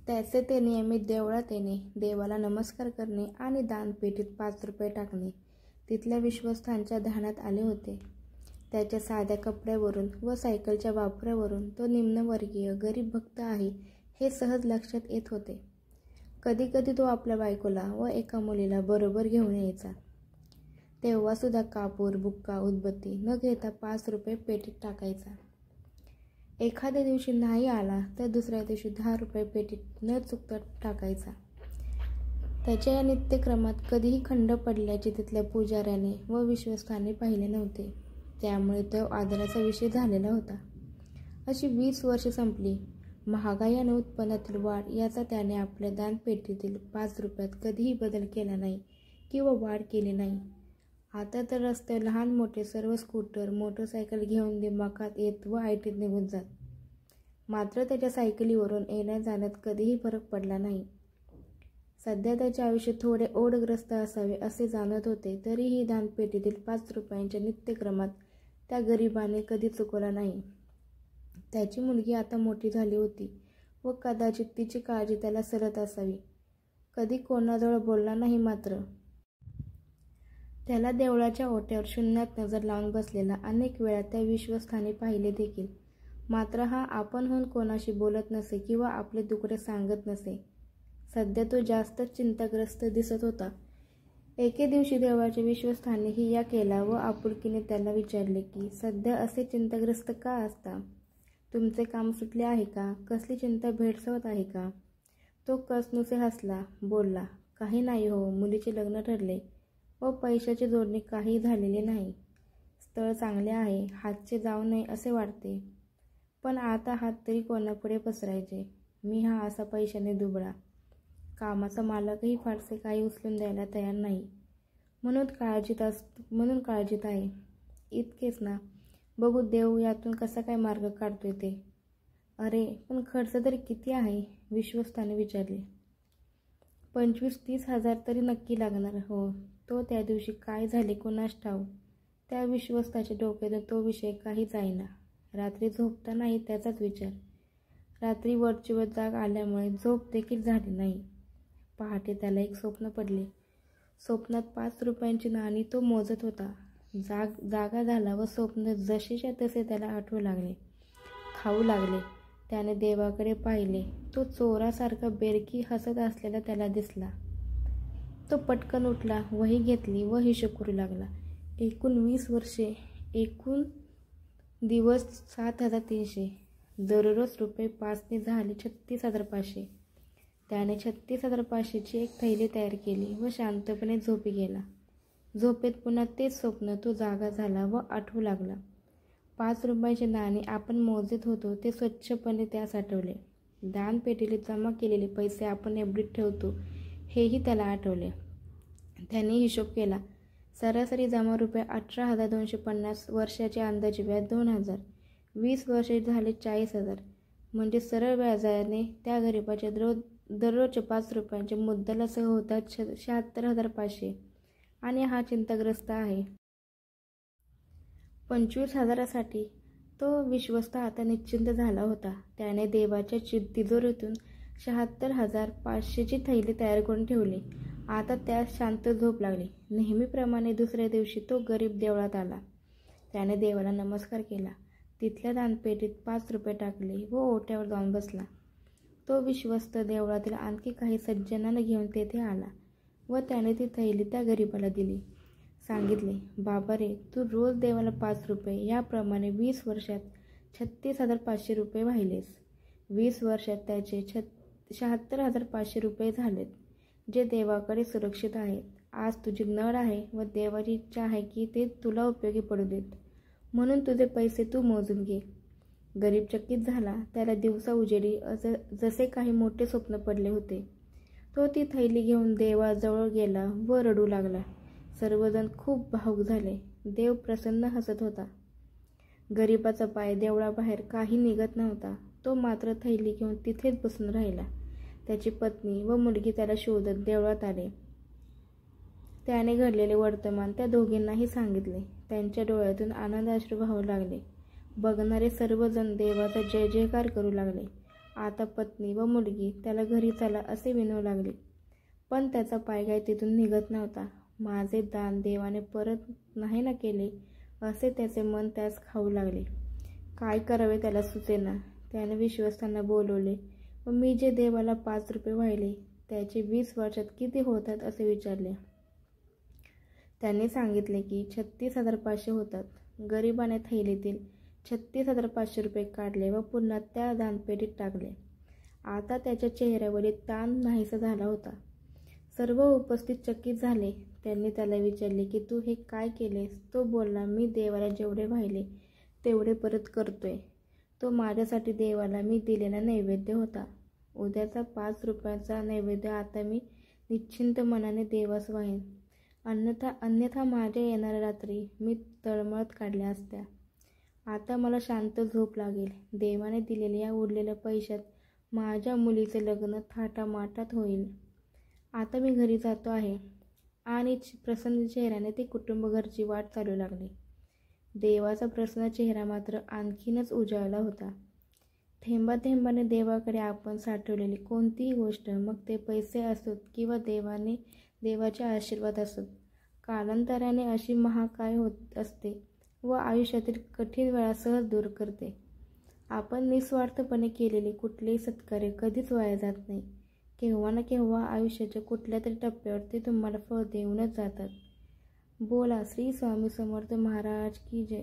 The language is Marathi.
त्याचे ते नियमित देवळात येणे, देवाला नमस्कार करणे आणि दानपेटीत 5 रुपये टाकणे तिथल्या विश्वस्तांच्या ध्यानात आले होते. त्याच्या साध्या कपड्यावरून व सायकलच्या वापरावरून तो निम्नवर्गीय गरीब भक्त आहे हे सहज लक्षात येत होते. कधी कधी तो आपल्या बायकोला व एका मुलीला बरोबर घेऊन यायचा. तेव्हा सुद्धा कापूर, बुक्का, उदबत्ती न घेता 5 रुपये पेटीत टाकायचा. एखाद्या दिवशी नाही आला तर दुसऱ्या दिवशी 10 रुपये पेटीत न चुकता टाकायचा. त्याच्या या नित्यक्रमात कधीही खंड पडल्याचे तिथल्या पुजाऱ्याने व विश्वस्तांनी पाहिले नव्हते. त्यामुळे तो आदराचा विषय झालेला होता. अशी 20 वर्षे संपली. महागाई आणि उत्पन्नातील वाढ याचा त्याने आपल्या दानपेटीतील 5 रुपयात कधीही बदल केला नाही किंवा वाढ केली नाही. आता तर रस्त्यावर लहान मोठे सर्व स्कूटर, मोटरसायकल घेऊन दिमाखात येत व आयटीत निघून जात. मात्र त्याच्या सायकलीवरून येण्या जाण्यात कधीही फरक पडला नाही. सध्या त्याचे आयुष्य थोडे ओढग्रस्त असावे असे जाणवत होते, तरीही दानपेटीतील 5 रुपयांच्या नित्यक्रमात त्या गरिबाने कधी चुकवला नाही. त्याची मुलगी आता मोठी झाली होती व कदाचित तिची काळजी त्याला सरत असावी. कधी कोणाजवळ बोलला नाही. मात्र त्याला देवळाच्या ओट्यावर शून्यात नजर लावून बसलेला अनेक वेळा त्या विश्वस्तांनी पाहिले देखील. मात्र हा आपणहून कोणाशी बोलत नसे किंवा आपले दुखडे सांगत नसे. सध्या तो जास्तच चिंताग्रस्त दिसत होता. एके दिवशी देवळाच्या विश्वस्तांनीही या केला व आपुलकीने त्याला विचारले की सध्या असे चिंताग्रस्त का असता? तुमचे काम सुटले आहे का? कसली चिंता भेडसावत आहे का? तो कसनुसे हसला, बोलला, काही नाही हो, मुलीचे लग्न ठरले व पैशाची जोडणी काही झालेली नाही. स्थळ चांगले आहे, हातचे जाऊ नये असे वाटते, पण आता हात तरी कोणापुढे पसरायचे? मी हा असा पैशाने दुबळा. कामाचा मालकही फारसे काही उचलून द्यायला तयार नाही, म्हणून काळजीत आहे. इतकेच ना, बघू देव यातून कसा काय मार्ग काढतोय ते. अरे पण खर्च तरी किती आहे? विश्वस्ताने विचारले. 25-30 हजार तरी नक्की लागणार हो. तो त्या दिवशी काय झाले कुणास ठाऊक, त्या विश्वस्ताच्या डोक्यातून तो विषय काही जाईना. रात्री झोपतानाही त्याचाच विचार. रात्री वरचीवर जाग आल्यामुळे झोप देखील झाली नाही. पहाटे त्याला एक स्वप्न पडले. स्वप्नात 5 रुपयांची नाणी तो मोजत होता. जागा झाला व स्वप्न जसेच्या तसे त्याला आठवू लागले, खाऊ लागले. त्याने देवाकडे पाहिले. तो चोरासारखा बेरकी हसत असलेला त्याला दिसला. तो पटकन उठला, वही घेतली व हिशोब करू लागला. एकूण 20 वर्षे, एकूण दिवस 7,300, दररोज रुपये 5ने झाले 36,500. त्याने 36,500ची एक थैली तयार केली व शांतपणे झोपी गेला. झोपेत पुन्हा तेच स्वप्न तो जागा झाला व आठवू लागला. 5 रुपयाचे नाणे आपण मोजत होतो ते स्वच्छपणे त्यास आठवले. दानपेटीला जमा केलेले पैसे आपण एफडीत ठेवतो हेही त्याला आठवले. त्याने हिशोब केला. सरासरी जमा रुपये 18,250, वर्षाचे अंदाजे व्याज 2,000, 20 वर्षे झाले 40,000. म्हणजे सरळ व्याजाने त्या गरिबाच्या दररोजच्या 5 रुपयांच्या मुद्दलासह होतात 76,500. आणि हा चिंताग्रस्त आहे. 25,000साठी तो विश्वस्त आता निश्चिंत झाला होता. त्याने देवाच्या तिजोरीतून 76,500ची थैली तयार करून ठेवली. आता त्यास शांत झोप लागली. नेहमीप्रमाणे दुसऱ्या दिवशी तो गरीब देवळात आला. त्याने देवाला नमस्कार केला. तिथल्या दानपेटीत 5 रुपये टाकले व ओट्यावर जाऊन बसला. तो विश्वस्त देवळातील आणखी काही सज्जनांना घेऊन तेथे आला व त्याने ती थैली त्या गरिबाला दिली. सांगितले, बाबा रे, तू रोज देवाला 5 रुपये याप्रमाणे 20 वर्षात 36,500 रुपये वाहिलेस. 20 वर्षात त्याचे 76,500 रुपये झालेत, जे देवाकडे सुरक्षित आहेत. आज तुझी नड आहे व देवाची इच्छा आहे की ते तुला उपयोगी पडू देत, म्हणून तुझे पैसे तू मोजून घे. गरीब चकित झाला. त्याला दिवसा उजेडी जसे काही मोठे स्वप्न पडले होते. तो ती थैली घेऊन देवाजवळ गेला व रडू लागला. सर्वजण खूप भावुक झाले. देव प्रसन्न हसत होता. गरिबाचा पाय देवळाबाहेर काही निघत नव्हता. तो मात्र थैली घेऊन तिथेच बसून राहिला. त्याची पत्नी व मुलगी त्याला शोधत देवळात आले. त्याने घडलेले वर्तमान त्या दोघींनाही सांगितले. त्यांच्या डोळ्यातून आनंदाश्रू वाहू लागले. बघणारे सर्वजण देवाचा जय जयकार करू लागले. आता पत्नी व मुलगी त्याला घरी चला असे विनवू लागली, पण त्याचा पाय काय तिथून निघत नव्हता. माझे दान देवाने परत नाही ना केले असे त्याचे मन त्यास खाऊ लागले. काय करावे त्याला सुचेना. त्याने विश्वस्तांना बोलवले व मी जे देवाला 5 रुपये वाहिले त्याचे 20 वर्षात किती होतात असे विचारले. त्यांनी सांगितले की 36,500 होतात. गरिबाने थैलीतील 36,500 रुपये काढले व पुन्हा त्या दानपेटीत टाकले. आता त्याच्या चेहऱ्यावरील ताण नाहीसा झाला होता. सर्व उपस्थित चकित झाले. त्यांनी त्याला विचारले की तू हे काय केलेस? तो बोलला, मी देवाला जेवढे वाहिले तेवढे परत करतोय. तो माझ्यासाठी देवाला मी दिलेला नैवेद्य होता. उद्याचा 5 रुपयाचा नैवेद्य आता मी निश्चिंत मनाने देवास वाहेन. अन्यथा माझ्या येणाऱ्या रात्री मी तळमळत काढल्या असत्या. आता मला शांत झोप लागेल. देवाने दिलेल्या या उरलेल्या पैशात माझ्या मुलीचे लग्न थाटामाटात होईल. आता मी घरी जातो आहे. आणि प्रसन्न चेहऱ्याने ते कुटुंब घरची वाट चालू लागले. देवाचा प्रसन्न चेहरा मात्र आणखीनच उजाळला होता. थेंबाथेंबाने देवाकडे आपण साठवलेली कोणतीही गोष्ट, मग ते पैसे असोत किंवा देवाचे आशीर्वाद असोत, कालांतराने अशी महाकाय होत असते व आयुष्यातील कठीण वेळा सहज दूर करते. आपण निस्वार्थपणे केलेले कुठलेही सत्कार्य कधीच वाया जात नाही. केव्हा ना केव्हा आयुष्याच्या कुठल्या तरी टप्प्यावर ते तुम्हाला फळ देऊनच जातात. बोला श्री स्वामी समर्थ महाराज की जय.